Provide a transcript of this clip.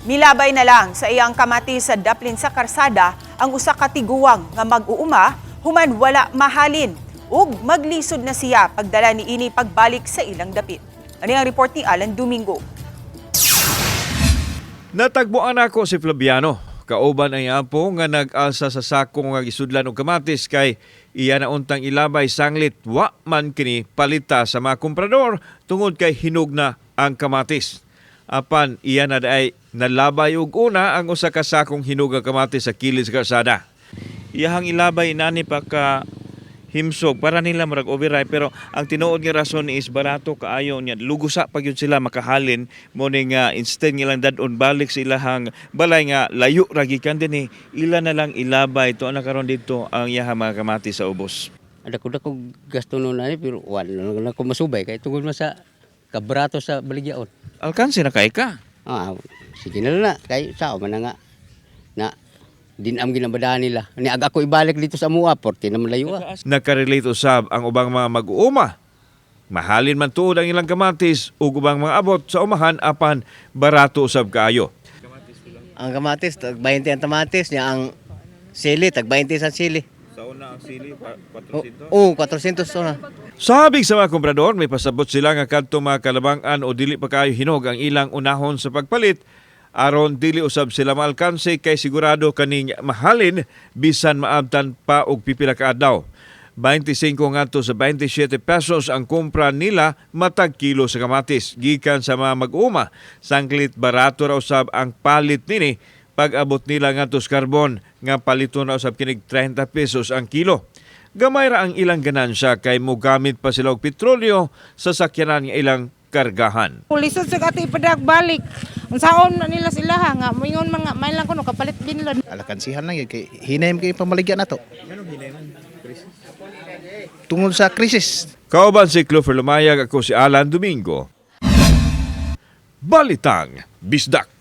Milabay na lang sa iyang kamati sa daplin sa karsada ang usa ka tiguwang nga mag-uuma human wala mahalin ug maglisod na siya pagdala ni ini pagbalik sa ilang dapit. Ani ang report ni Alan Domingo. Natagbuan ako si Flaviano. Kauban ang apo nga nag-asa sa sako nga gisudlan og kamatis kay iya na untang ilabay sanglit wa man kini palita sa mga komprador tungod kay hinog na ang kamatis. Apan iya na daay nalabay og una ang usa ka sakong hinog nga kamatis sa kilid sa kalsada. Iyahang ilabay nani pa ka himsog para nila marag override pero ang tinuod nga rason is barato kaayo niya lugusa pa gyud sila makahalin mo ni nga instead nga lang dadon balik sa ilahang balay nga layo ra gikan dinhi ila na lang ilabay to na karon dito ang iyahang mga kamatis sa ubos. Ada ko gasto noon ani pero wala ko masubay kay tungod man sa kabrato sa baligyaon. Alkansi na kay ka. Sige na kay sao man na nga na dinam ginabadaan nila. Ni aga ko ibalik dito sa mua porte na malayo. Nakarelate usab ang ubang mga mag-uuma. Mahalin man tuod ang ilang kamatis ug ubang mga abot sa umahan apan barato usab kaayo. Ang kamatis, tag 20 ang kamatis niya, ang sili, tag 20 sa sili. Sa una ang sili 400. Oo, 400 na. Sabig sa mga komprador, may pasabot sila nga kadto mga kalabangan o dili pa kayo hinog ang ilang unahon sa pagpalit aron dili usab sila maalkanse kay sigurado kaning mahalin bisan maabtan pa og pipila ka adlaw. 25 ngadto sa 27 pesos ang kumpra nila matag kilo sa kamatis gikan sa mga mag-uma. Sanglit barato ra usab ang palit nini pag-abot nila ngadto sa karbon nga paliton na usab kinig 30 pesos ang kilo. Gamay ra ang ilang ganansya kay mogamit pa sila og petrolyo sa sakyanan nga ilang kargahan. Lisod sa ati padag balik. Unsaon na nila sila nga moingon mga may lang kuno kapalit binlon. Alakansihan lang yun, kay hinayam kayo pamaligyan na to. Tungod sa krisis. Kauban si Clover Lumayag, ako si Alan Domingo. Balitang Bisdak.